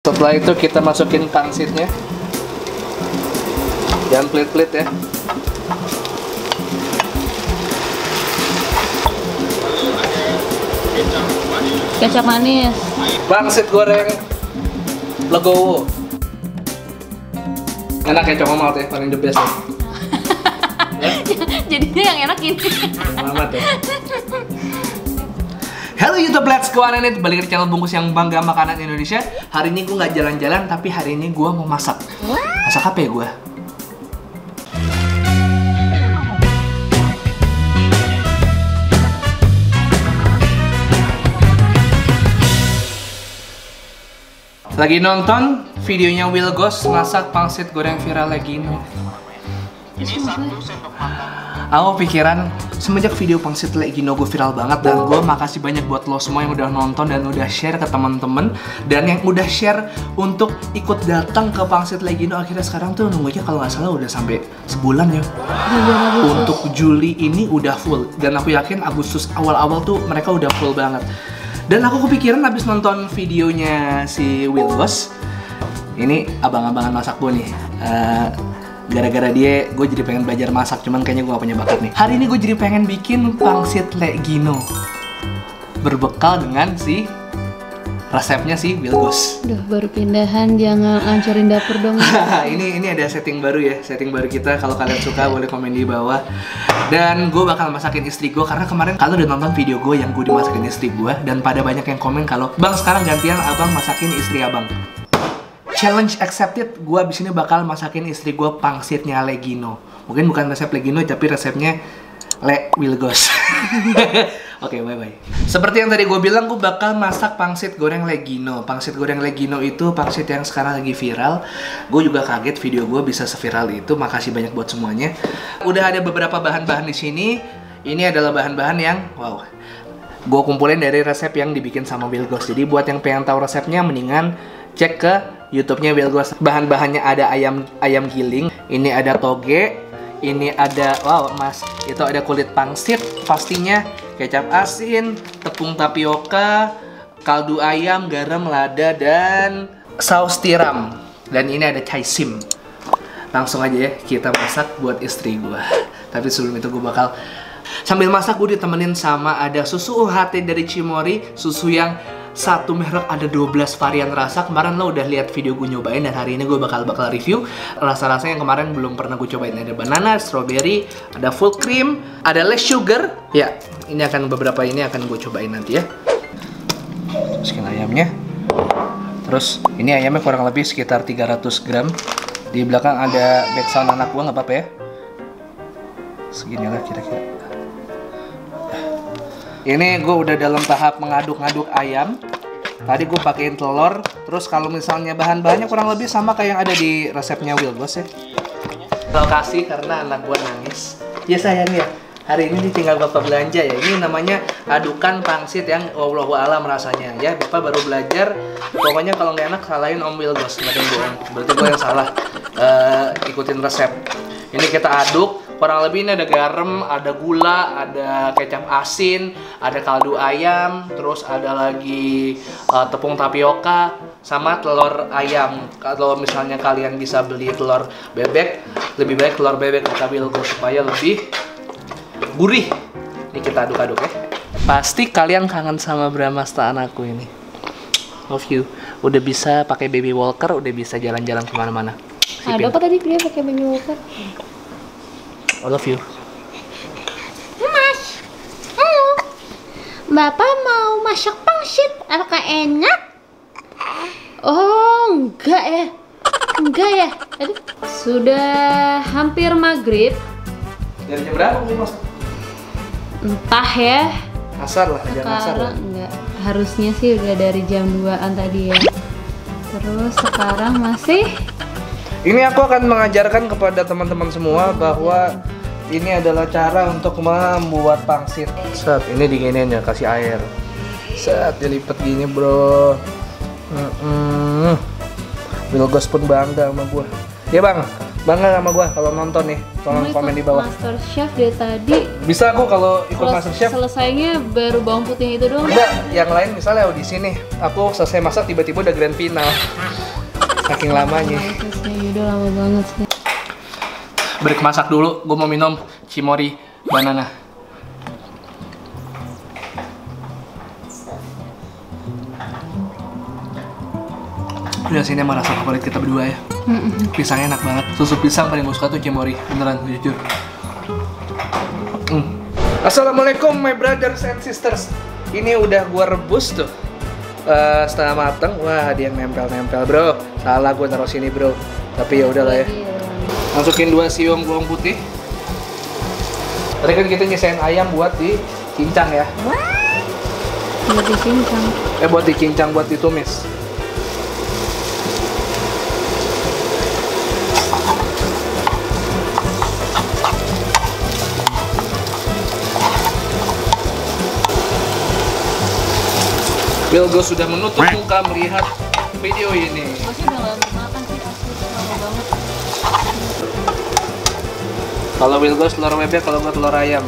Setelah itu kita masukin pangsitnya. Jangan pelit-pelit ya. Kecap manis. Pangsit goreng legowo. Enak ya cok mal teh, paling the best ya. Jadinya yang enak ini. Selamat ya. Halo YouTube, let's go on it. Balik ke channel bungkus yang bangga makanan Indonesia. Hari ini gue nggak jalan-jalan, tapi hari ini gue mau masak. Masak apa ya gue? Lagi nonton videonya Will Ghost masak pangsit goreng viral lagi ini. Aku pikiran semenjak video pangsit Legino gue viral banget, dan gue makasih banyak buat lo semua yang udah nonton dan udah share ke teman-teman, dan yang udah share untuk ikut datang ke pangsit Legino. Akhirnya sekarang tuh nunggunya kalau nggak salah udah sampai sebulan ya. Untuk Juli ini udah full, dan aku yakin Agustus awal-awal tuh mereka udah full banget. Dan aku kepikiran abis nonton videonya si Will Ghost, ini abang-abangan masak gue nih. Gara-gara dia, gue jadi pengen belajar masak, cuman kayaknya gue gak punya bakat nih. Hari ini gue jadi pengen bikin pangsit Legino berbekal dengan si resepnya si Will Ghost. Duh, baru pindahan, jangan ngancurin dapur dong. ini ada setting baru ya, setting baru kita. Kalau kalian suka boleh komen di bawah. Dan gue bakal masakin istri gue, karena kemarin kalian udah nonton video gue yang gue dimasakin istri gue, dan pada banyak yang komen kalau, "Bang, sekarang gantian abang masakin istri abang." Challenge accepted, gue abis ini bakal masakin istri gue pangsitnya Legino. Mungkin bukan resep Legino, tapi resepnya Will Ghost. Oke, bye-bye. Seperti yang tadi gue bilang, gue bakal masak pangsit goreng Legino. Pangsit goreng Legino itu pangsit yang sekarang lagi viral. Gue juga kaget video gue bisa seviral itu. Makasih banyak buat semuanya. Udah ada beberapa bahan-bahan di sini. Ini adalah bahan-bahan yang wow, gue kumpulin dari resep yang dibikin sama Will Ghost. Jadi buat yang pengen tahu resepnya, mendingan cek ke YouTube-nya Will Ghost. Bahan-bahannya ada ayam giling, ini ada toge, ini ada itu ada kulit pangsit pastinya, kecap asin, tepung tapioka, kaldu ayam, garam, lada, dan saus tiram. Dan ini ada chaisim. Langsung aja ya kita masak buat istri gue. Tapi sebelum itu gue bakal sambil masak, gue ditemenin sama ada susu UHT dari Cimory, susu yang satu merek ada 12 varian rasa. Kemarin lo udah lihat video gue nyobain, dan hari ini gue bakal review rasa-rasa yang kemarin belum pernah gue cobain. Ada banana, strawberry, ada full cream, ada less sugar. Ya, ini akan beberapa ini akan gue cobain nanti ya. Masukin ayamnya. Terus ini ayamnya kurang lebih sekitar 300 gram. Di belakang ada backsound anak gue, nggak apa-apa ya. Segini lah kira-kira. Ini gue udah dalam tahap mengaduk-ngaduk ayam. Tadi gue pakein telur. Terus kalau misalnya bahan-bahannya kurang lebih sama kayak yang ada di resepnya Will Ghost ya. Lokasi karena anak gue nangis. Ya sayang ya, hari ini tinggal bapak belanja ya. Ini namanya adukan pangsit yang wallahu alam rasanya ya. Bapak baru belajar. Pokoknya kalau nggak enak salahin Om Will Ghost, nggak ada yang bohong. Berarti gue yang salah ikutin resep. Ini kita aduk. Kurang lebih ini ada garam, ada gula, ada kecap asin, ada kaldu ayam, terus ada lagi tepung tapioka, sama telur ayam. Kalau misalnya kalian bisa beli telur bebek, lebih baik telur bebek kata Will Ghost supaya lebih gurih. Ini kita aduk-aduk ya. Pasti kalian kangen sama Bramasta anakku ini. Love you. Udah bisa pakai baby walker, udah bisa jalan-jalan kemana-mana. Ada apa tadi dia pakai baby walker? I love you. Mas, halo. Bapak mau masak pangsit, apakah enak? Oh, enggak ya. Enggak ya. Aduh. Sudah hampir maghrib. Dari jam berapa gue masak? Entah ya. Asar lah, jangan asar lah. Enggak. Harusnya sih udah dari jam 2-an tadi ya. Terus sekarang masih. Ini aku akan mengajarkan kepada teman-teman semua bahwa ini adalah cara untuk membuat pangsit. Set, ini diginin ya, kasih air. Set, dilipet gini bro. Will Ghost pun bangga sama gue. Ya bang, bangga sama gue kalau nonton nih, tolong komen di bawah. Master Chef dari tadi. Bisa aku kalau ikut Master Chef. Selesainya baru bawang putih itu doang. Enggak, yang lain misalnya audisi nih, aku selesai masak tiba-tiba udah grand final. Saking lamanya. Udah lama banget sih. Break masak dulu, gue mau minum Cimory banana. Udah sini emang rasa favorit kita berdua ya. Pisangnya enak banget. Susu pisang paling gue suka tuh Cimory, beneran jujur. Assalamualaikum my brothers and sisters. Ini udah gue rebus tuh setengah mateng. Wah dia yang nempel-nempel bro. Salah gue taruh sini bro. Tapi ya udahlah ya. Masukin 2 siung bawang putih. Tadi kan kita nyesain ayam buat dicincang ya. Buat dicincang. Buat dicincang, buat ditumis. Wilgo sudah menutup muka melihat video ini. Masih udah gak makan sih, asli lama banget. Kalau Wilgos telur bebek, kalau gue telur ayam.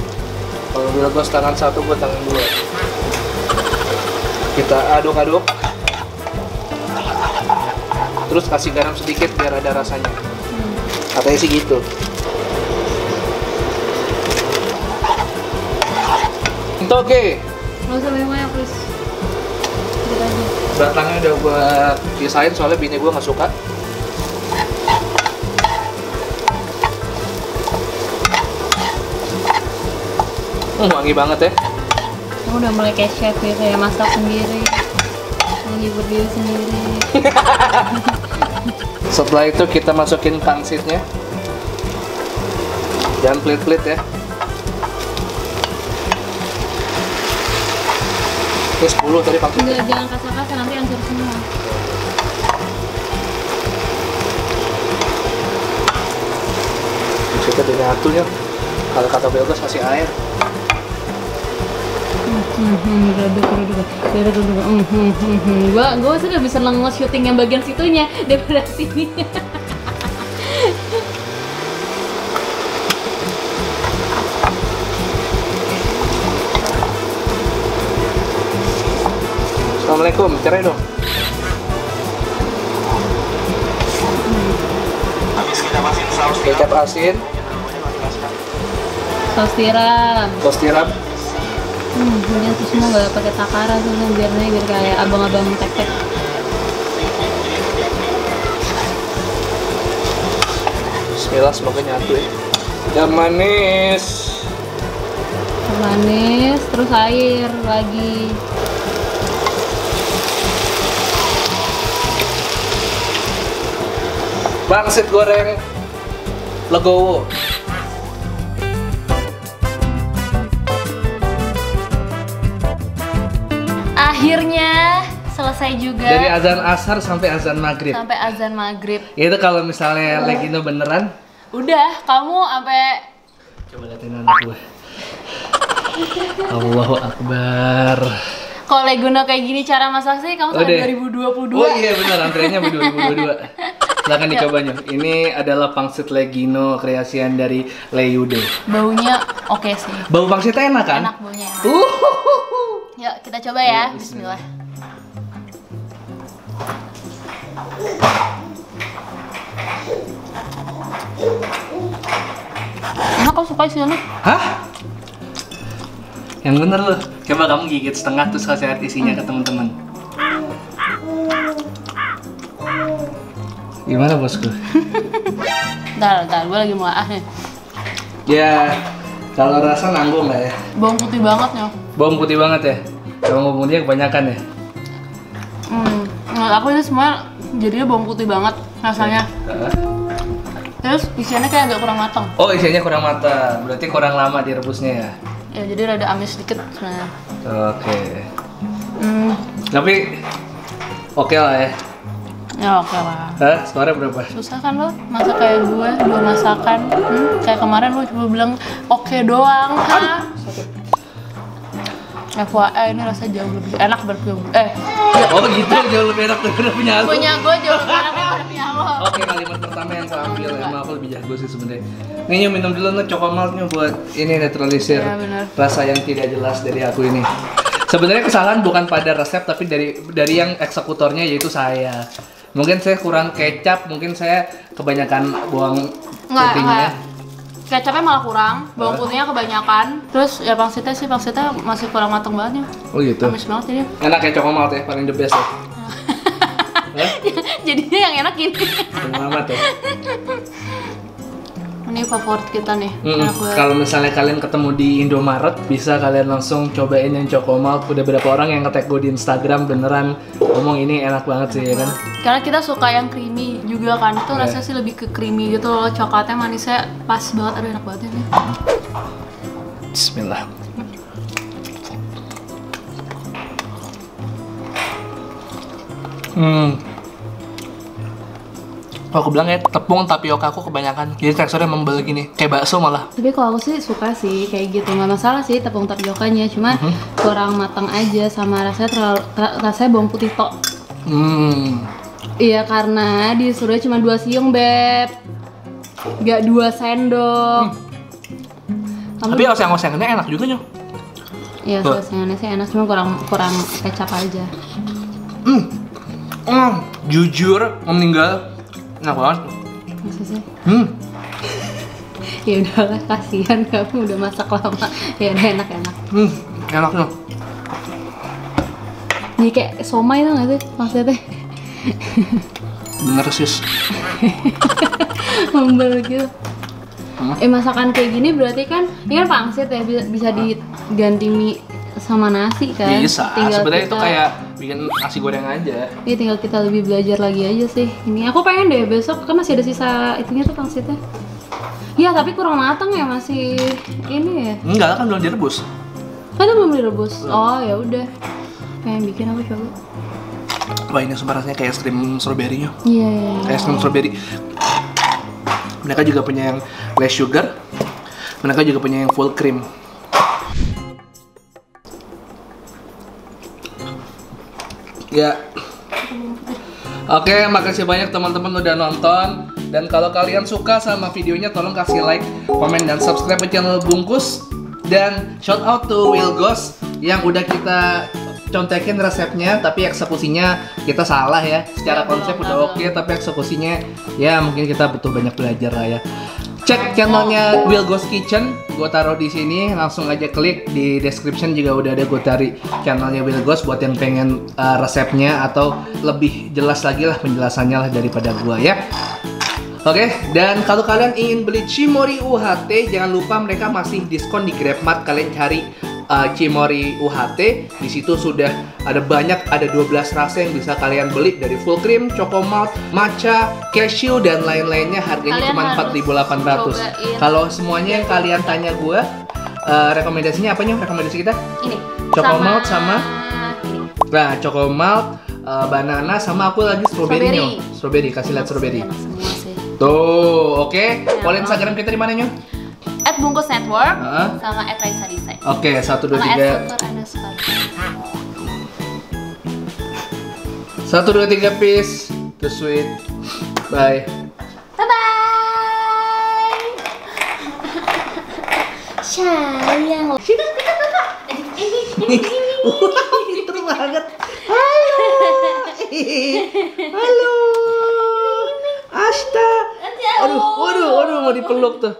Kalau Wilgos tangan 1, gue tangan 2. Kita aduk-aduk. Terus kasih garam sedikit biar ada rasanya. Katanya sih gitu. Itu oke. Nggak usah banyak please. Batangnya udah gue pisahin soalnya bini gue nggak suka. Wangi banget ya. Kamu udah mulai kayak chef gitu ya, masak sendiri, menghibur diri sendiri. Setelah itu kita masukin pangsitnya. Jangan pelit-pelit ya. Ini 10 tadi pangsit. Enggak, jangan kasar-kasar, nanti hancur semua. Kita dinyatunya. Kalau kata Belgas kasih air. Gua sudah bisa nge-shooting yang bagian situnya daripada sini. Assalamualaikum, cerai dong. Kecap asin. Saus tiram. Saus tiram. Ini tuh semua nggak pakai takaran tuh, biar kayak abang-abang tek-tek. Bismillah, semoga nyatu ya. Yang manis. Manis, terus air lagi. Pangsit goreng legowo. Akhirnya selesai juga. Dari azan asar sampai azan maghrib. Sampai azan maghrib. Itu kalau misalnya Legino beneran. Udah, kamu sampai. Coba liatin anak gue. Allahu Akbar. Kalau Legino kayak gini cara masak sih, kamu sampai 2022. Oh iya benar, antrenya 2022. Silakan dicobanya. Ini adalah pangsit Legino kreasian dari Leyude. Baunya oke sih. Bau pangsitnya enak kan? Enak baunya. Yuk kita coba ya. Bismillah. Enak, kau suka sih enak. Hah? Yang bener loh. Coba kamu gigit setengah terus kasih lihat isinya ke teman-teman. Gimana bosku? Bentar, gue lagi mau nih. Ya, kalau rasa nanggung nggak ya? Bawang putih banget ya. Bawang putih banget ya? Bawang putihnya kebanyakan ya? Menurut aku ini semua jadinya bawang putih banget rasanya. Terus isiannya kayak agak kurang matang. Oh, isiannya kurang matang. Berarti kurang lama direbusnya ya? Ya, jadi rada amis sedikit sebenarnya. Oke. Tapi oke lah ya? Ya oke lah. Hah? Skornya berapa? Susah kan lo masak kayak gue, 2 masakan. Kayak kemarin lo cuma bilang oke doang. FYI ini rasa jauh lebih enak daripada Oh gitu, jauh lebih enak daripada punya lo? Punya gue jauh lebih enak daripada punya lo. Oke, kalimat pertama pertama yang aku ambil. Emang aku lebih jago sih sebenarnya. Nih Nyu, minum dulu nih Chocomaltnya buat ini netralisir Iya, benar. rasa yang tidak jelas dari aku ini. Sebenarnya kesalahan bukan pada resep tapi dari yang eksekutornya yaitu saya. Mungkin saya kurang kecap, mungkin saya kebanyakan buang putihnya. Kecapnya malah kurang, bawang putihnya kebanyakan. Terus ya pangsitnya masih kurang mateng banget ya. Oh gitu. Amis banget jadi. Enak ya Chocomalt ya, paling the best ya. Jadinya yang enak ini. Amat ya. Ini favorit kita nih. Enak banget. Kalau misalnya kalian ketemu di Indomaret, bisa kalian langsung cobain yang Chocomalt. Udah berapa orang yang nge-tag gue di Instagram beneran ngomong ini enak banget sih ya kan. Karena kita suka yang creamy juga kan. Itu rasanya sih lebih ke creamy gitu loh. Coklatnya manisnya pas banget. Aduh enak banget ini. Bismillah. Kalau aku bilang ya tepung tapioka aku kebanyakan. Jadi teksturnya membel gini, kayak bakso malah. Tapi kalau aku sih suka sih kayak gitu, nggak masalah sih tepung tapiokanya, cuma kurang matang aja sama rasanya rasanya bawang putih tok. Iya karena disuruh cuma 2 siung beb, nggak 2 sendok. Tapi oseng-osengannya enak juga Nyu. Iya osengannya sih enak, cuma kurang kecap aja. Jujur meninggal enak banget. Masa sih? Ya udahlah, kasihan kamu udah masak lama. Ya udah enak. Enak Nyu. Ini kayak somai tuh nggak sih maksudnya? Bener sis. Membel gitu. Masakan kayak gini berarti kan ini kan pangsit ya, bisa diganti mie sama nasi kan? Bisa. Sebenarnya itu kayak bikin nasi goreng aja. Iya tinggal kita lebih belajar lagi aja sih. Ini aku pengen deh besok kan masih ada sisa itunya tuh pangsitnya. Iya tapi kurang matang ya, masih ini ya. Enggak kan belum direbus. Kan itu belum direbus. Oh ya udah. Pengen bikin aku coba. Wah ini sumpah rasanya kayak es krim strawberry-nya. Iya. Kayak es krim strawberry. Mereka juga punya yang less sugar. Mereka juga punya yang full cream. Ya. Oke, makasih banyak teman-teman udah nonton. Dan kalau kalian suka sama videonya, tolong kasih like, komen, dan subscribe ke channel Bungkus. Dan shout out to Will Ghost yang udah kita contekin resepnya, tapi eksekusinya kita salah ya. Secara konsep udah oke, tapi eksekusinya ya mungkin kita butuh banyak belajar lah ya. Cek channelnya Will Ghost Kitchen, gue taruh di sini. Langsung aja klik di description juga udah ada, gue cari channelnya Will Ghost buat yang pengen resepnya atau lebih jelas lagi lah penjelasannya lah daripada gue ya. Oke, dan kalau kalian ingin beli Cimory UHT, jangan lupa mereka masih diskon di GrabMart. Kalian cari Cimory UHT, di situ sudah ada banyak, ada 12 rasa yang bisa kalian beli dari full cream, Chocomalt, matcha, cashew dan lain-lainnya. Harganya cuma 4.800. Kalau semuanya yang kalian tanya gue, rekomendasinya apanya? Rekomendasi kita? Ini. Chocomalt sama ini. Nah, Chocomalt, banana sama aku lagi strawberry. Strawberry, kasih lihat strawberry. Enak semua sih. Tuh, oke. Follow Instagram kita di mana Nyu? @bungkusnetwork sama @raisa_design. Oke, 1, 2, 3. 1, 2, 3 peace. Too sweet. Bye. Bye bye. Sayang. Wow, pinter banget. Halo. Halo. Asta. Aduh, waduh, mau dipeluk tuh.